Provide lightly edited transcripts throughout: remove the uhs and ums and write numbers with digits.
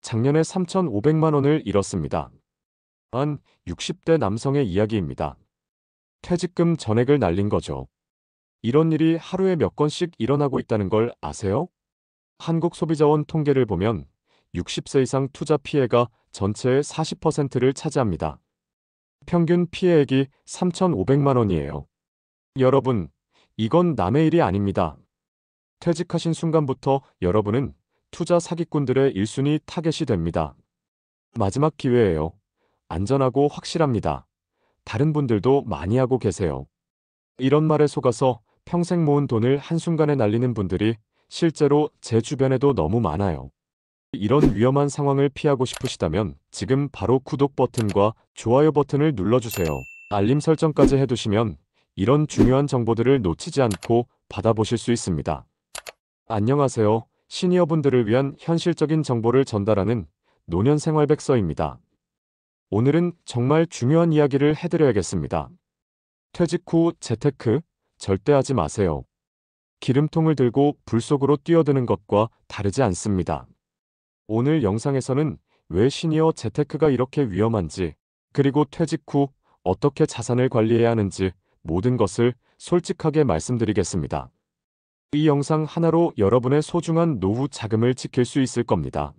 작년에 3,500만 원을 잃었습니다. 한 60대 남성의 이야기입니다. 퇴직금 전액을 날린 거죠. 이런 일이 하루에 몇 건씩 일어나고 있다는 걸 아세요? 한국소비자원 통계를 보면 60세 이상 투자 피해가 전체의 40%를 차지합니다. 평균 피해액이 3,500만 원이에요. 여러분, 이건 남의 일이 아닙니다. 퇴직하신 순간부터 여러분은 투자 사기꾼들의 1순위 타겟이 됩니다. 마지막 기회예요. 안전하고 확실합니다. 다른 분들도 많이 하고 계세요. 이런 말에 속아서 평생 모은 돈을 한순간에 날리는 분들이 실제로 제 주변에도 너무 많아요. 이런 위험한 상황을 피하고 싶으시다면 지금 바로 구독 버튼과 좋아요 버튼을 눌러주세요. 알림 설정까지 해두시면 이런 중요한 정보들을 놓치지 않고 받아보실 수 있습니다. 안녕하세요. 시니어분들을 위한 현실적인 정보를 전달하는 노년생활백서입니다. 오늘은 정말 중요한 이야기를 해드려야겠습니다. 퇴직 후 재테크 절대 하지 마세요. 기름통을 들고 불 속으로 뛰어드는 것과 다르지 않습니다. 오늘 영상에서는 왜 시니어 재테크가 이렇게 위험한지, 그리고 퇴직 후 어떻게 자산을 관리해야 하는지 모든 것을 솔직하게 말씀드리겠습니다. 이 영상 하나로 여러분의 소중한 노후 자금을 지킬 수 있을 겁니다.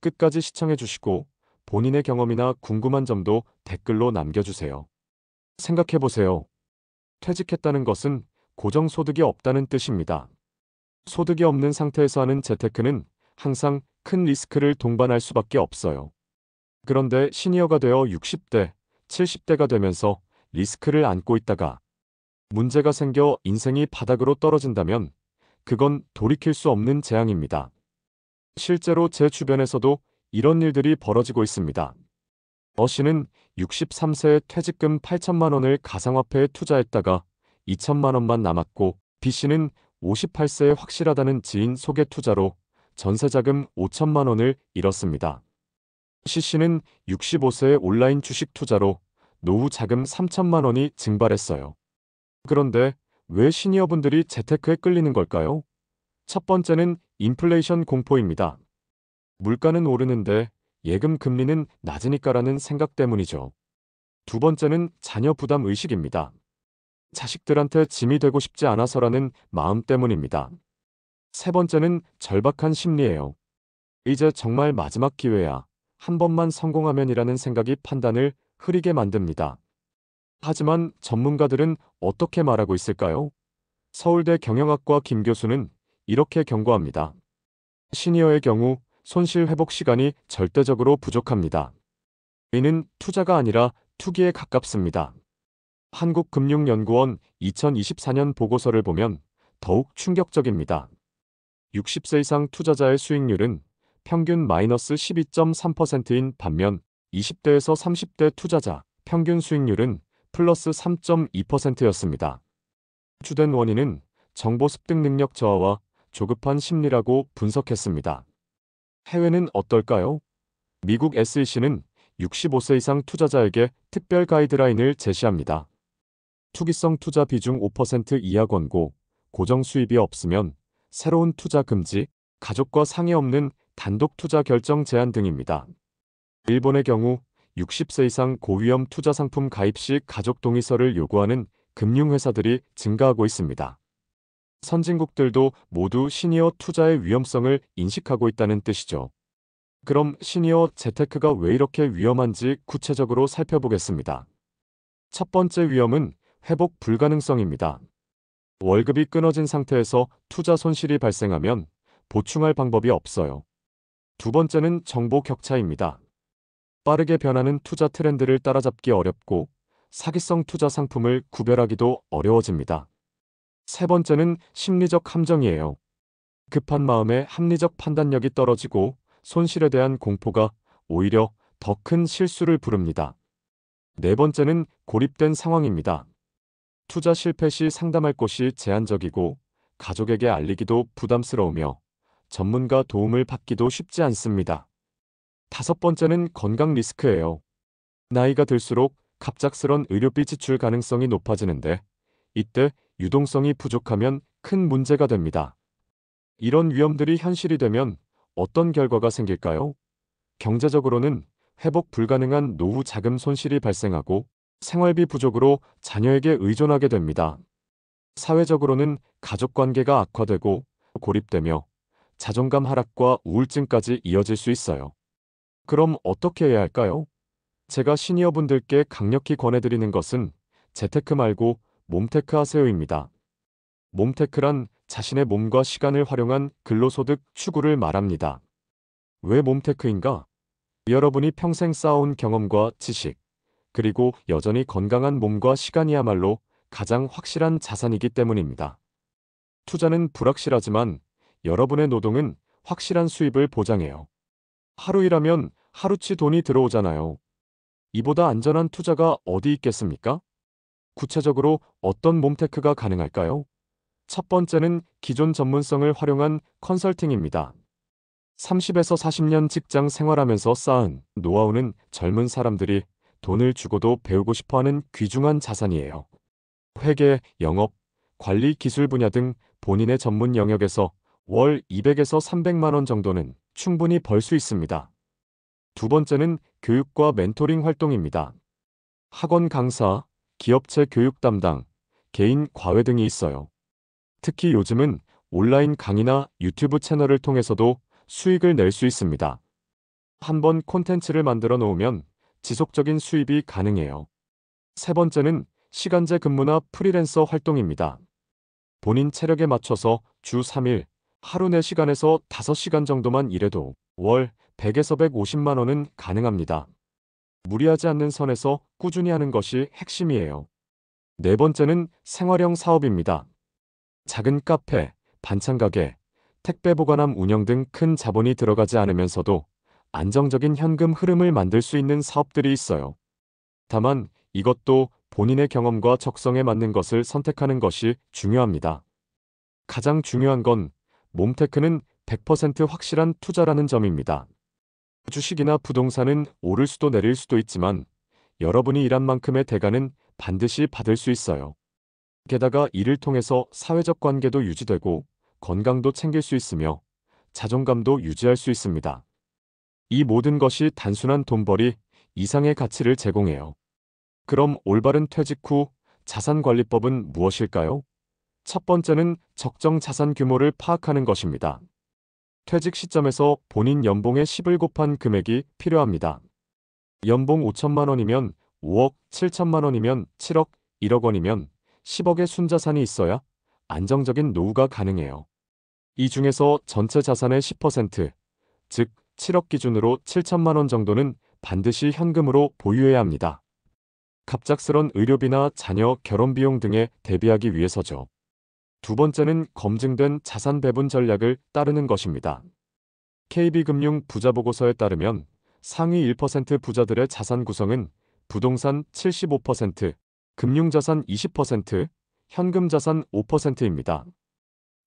끝까지 시청해 주시고 본인의 경험이나 궁금한 점도 댓글로 남겨주세요. 생각해 보세요. 퇴직했다는 것은 고정소득이 없다는 뜻입니다. 소득이 없는 상태에서 하는 재테크는 항상 큰 리스크를 동반할 수밖에 없어요. 그런데 시니어가 되어 60대, 70대가 되면서 리스크를 안고 있다가 문제가 생겨 인생이 바닥으로 떨어진다면 그건 돌이킬 수 없는 재앙입니다. 실제로 제 주변에서도 이런 일들이 벌어지고 있습니다. 씨는 63세에 퇴직금 8천만 원을 가상화폐에 투자했다가 2천만 원만 남았고, B씨는 58세에 확실하다는 지인 소개 투자로 전세자금 5천만 원을 잃었습니다. C씨는 65세에 온라인 주식 투자로 노후 자금 3천만 원이 증발했어요. 그런데 왜 시니어분들이 재테크에 끌리는 걸까요? 첫 번째는 인플레이션 공포입니다. 물가는 오르는데 예금 금리는 낮으니까라는 생각 때문이죠. 두 번째는 자녀 부담 의식입니다. 자식들한테 짐이 되고 싶지 않아서라는 마음 때문입니다. 세 번째는 절박한 심리예요. 이제 정말 마지막 기회야. 한 번만 성공하면이라는 생각이 판단을 흐리게 만듭니다. 하지만 전문가들은 어떻게 말하고 있을까요? 서울대 경영학과 김 교수는 이렇게 경고합니다. 시니어의 경우 손실 회복 시간이 절대적으로 부족합니다. 이는 투자가 아니라 투기에 가깝습니다. 한국금융연구원 2024년 보고서를 보면 더욱 충격적입니다. 60세 이상 투자자의 수익률은 평균 마이너스 12.3%인 반면 20대에서 30대 투자자 평균 수익률은 플러스 3.2%였습니다. 주된 원인은 정보 습득 능력 저하와 조급한 심리라고 분석했습니다. 해외는 어떨까요? 미국 SEC는 65세 이상 투자자에게 특별 가이드라인을 제시합니다. 투기성 투자 비중 5% 이하 권고, 고정 수입이 없으면 새로운 투자 금지, 가족과 상의 없는 단독 투자 결정 제한 등입니다. 일본의 경우 60세 이상 고위험 투자 상품 가입 시 가족 동의서를 요구하는 금융회사들이 증가하고 있습니다. 선진국들도 모두 시니어 투자의 위험성을 인식하고 있다는 뜻이죠. 그럼 시니어 재테크가 왜 이렇게 위험한지 구체적으로 살펴보겠습니다. 첫 번째 위험은 회복 불가능성입니다. 월급이 끊어진 상태에서 투자 손실이 발생하면 보충할 방법이 없어요. 두 번째는 정보 격차입니다. 빠르게 변하는 투자 트렌드를 따라잡기 어렵고 사기성 투자 상품을 구별하기도 어려워집니다. 세 번째는 심리적 함정이에요. 급한 마음에 합리적 판단력이 떨어지고 손실에 대한 공포가 오히려 더 큰 실수를 부릅니다. 네 번째는 고립된 상황입니다. 투자 실패 시 상담할 곳이 제한적이고 가족에게 알리기도 부담스러우며 전문가 도움을 받기도 쉽지 않습니다. 다섯 번째는 건강 리스크예요. 나이가 들수록 갑작스런 의료비 지출 가능성이 높아지는데 이때 유동성이 부족하면 큰 문제가 됩니다. 이런 위험들이 현실이 되면 어떤 결과가 생길까요? 경제적으로는 회복 불가능한 노후 자금 손실이 발생하고 생활비 부족으로 자녀에게 의존하게 됩니다. 사회적으로는 가족 관계가 악화되고 고립되며 자존감 하락과 우울증까지 이어질 수 있어요. 그럼 어떻게 해야 할까요? 제가 시니어분들께 강력히 권해드리는 것은 재테크 말고 몸테크 하세요입니다. 몸테크란 자신의 몸과 시간을 활용한 근로소득 추구를 말합니다. 왜 몸테크인가? 여러분이 평생 쌓아온 경험과 지식, 그리고 여전히 건강한 몸과 시간이야말로 가장 확실한 자산이기 때문입니다. 투자는 불확실하지만 여러분의 노동은 확실한 수입을 보장해요. 하루 일하면 하루치 돈이 들어오잖아요. 이보다 안전한 투자가 어디 있겠습니까? 구체적으로 어떤 몸테크가 가능할까요? 첫 번째는 기존 전문성을 활용한 컨설팅입니다. 30에서 40년 직장 생활하면서 쌓은 노하우는 젊은 사람들이 돈을 주고도 배우고 싶어하는 귀중한 자산이에요. 회계, 영업, 관리 기술 분야 등 본인의 전문 영역에서 월 200에서 300만 원 정도는 충분히 벌 수 있습니다. 두 번째는 교육과 멘토링 활동입니다. 학원 강사, 기업체 교육 담당, 개인 과외 등이 있어요. 특히 요즘은 온라인 강의나 유튜브 채널을 통해서도 수익을 낼 수 있습니다. 한번 콘텐츠를 만들어 놓으면 지속적인 수입이 가능해요. 세 번째는 시간제 근무나 프리랜서 활동입니다. 본인 체력에 맞춰서 주 3일, 하루 4시간에서 5시간 정도만 일해도 월 100에서 150만 원은 가능합니다. 무리하지 않는 선에서 꾸준히 하는 것이 핵심이에요. 네 번째는 생활형 사업입니다. 작은 카페, 반찬 가게, 택배 보관함 운영 등 큰 자본이 들어가지 않으면서도 안정적인 현금 흐름을 만들 수 있는 사업들이 있어요. 다만 이것도 본인의 경험과 적성에 맞는 것을 선택하는 것이 중요합니다. 가장 중요한 건 몸테크는 100% 확실한 투자라는 점입니다. 주식이나 부동산은 오를 수도 내릴 수도 있지만 여러분이 일한 만큼의 대가는 반드시 받을 수 있어요. 게다가 이를 통해서 사회적 관계도 유지되고 건강도 챙길 수 있으며 자존감도 유지할 수 있습니다. 이 모든 것이 단순한 돈벌이 이상의 가치를 제공해요. 그럼 올바른 퇴직 후 자산관리법은 무엇일까요? 첫 번째는 적정 자산 규모를 파악하는 것입니다. 퇴직 시점에서 본인 연봉의 10을 곱한 금액이 필요합니다. 연봉 5천만 원이면 5억, 7천만 원이면 7억, 1억 원이면 10억의 순자산이 있어야 안정적인 노후가 가능해요. 이 중에서 전체 자산의 10%, 즉 7억 기준으로 7천만 원 정도는 반드시 현금으로 보유해야 합니다. 갑작스런 의료비나 자녀 결혼 비용 등에 대비하기 위해서죠. 두 번째는 검증된 자산 배분 전략을 따르는 것입니다. KB금융 부자보고서에 따르면 상위 1% 부자들의 자산 구성은 부동산 75%, 금융자산 20%, 현금자산 5%입니다.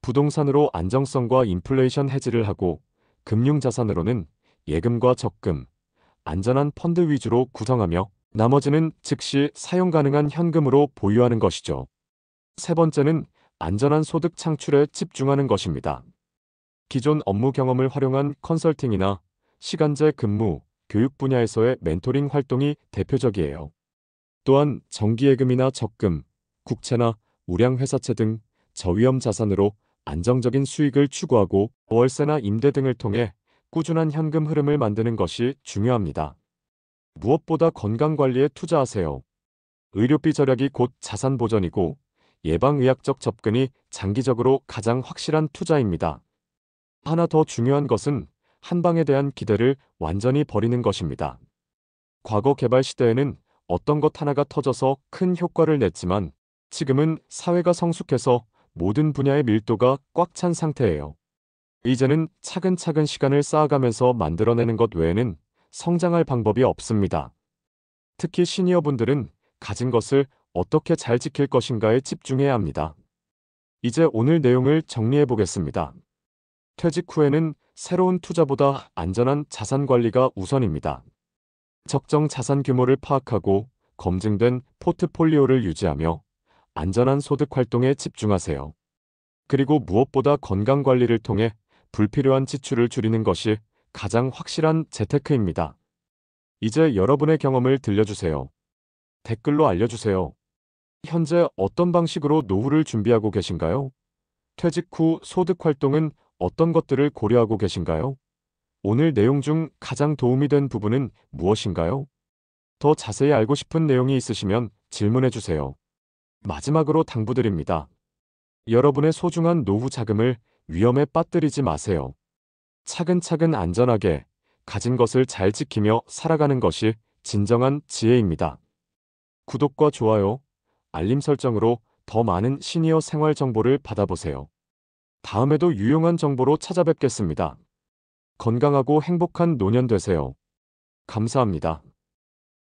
부동산으로 안정성과 인플레이션 해지를 하고 금융자산으로는 예금과 적금, 안전한 펀드 위주로 구성하며 나머지는 즉시 사용 가능한 현금으로 보유하는 것이죠. 세 번째는 안전한 소득 창출에 집중하는 것입니다. 기존 업무 경험을 활용한 컨설팅이나 시간제 근무, 교육 분야에서의 멘토링 활동이 대표적이에요. 또한 정기예금이나 적금, 국채나 우량회사채 등 저위험 자산으로 안정적인 수익을 추구하고 월세나 임대 등을 통해 꾸준한 현금 흐름을 만드는 것이 중요합니다. 무엇보다 건강관리에 투자하세요. 의료비 절약이 곧 자산 보전이고 예방의학적 접근이 장기적으로 가장 확실한 투자입니다. 하나 더 중요한 것은 한방에 대한 기대를 완전히 버리는 것입니다. 과거 개발 시대에는 어떤 것 하나가 터져서 큰 효과를 냈지만 지금은 사회가 성숙해서 모든 분야의 밀도가 꽉 찬 상태예요. 이제는 차근차근 시간을 쌓아가면서 만들어내는 것 외에는 성장할 방법이 없습니다. 특히 시니어분들은 가진 것을 어떻게 잘 지킬 것인가에 집중해야 합니다. 이제 오늘 내용을 정리해 보겠습니다. 퇴직 후에는 새로운 투자보다 안전한 자산 관리가 우선입니다. 적정 자산 규모를 파악하고 검증된 포트폴리오를 유지하며 안전한 소득 활동에 집중하세요. 그리고 무엇보다 건강 관리를 통해 불필요한 지출을 줄이는 것이 가장 확실한 재테크입니다. 이제 여러분의 경험을 들려주세요. 댓글로 알려주세요. 현재 어떤 방식으로 노후를 준비하고 계신가요? 퇴직 후 소득 활동은 어떤 것들을 고려하고 계신가요? 오늘 내용 중 가장 도움이 된 부분은 무엇인가요? 더 자세히 알고 싶은 내용이 있으시면 질문해 주세요. 마지막으로 당부드립니다. 여러분의 소중한 노후 자금을 위험에 빠뜨리지 마세요. 차근차근 안전하게 가진 것을 잘 지키며 살아가는 것이 진정한 지혜입니다. 구독과 좋아요, 알림 설정으로 더 많은 시니어 생활 정보를 받아보세요. 다음에도 유용한 정보로 찾아뵙겠습니다. 건강하고 행복한 노년 되세요. 감사합니다.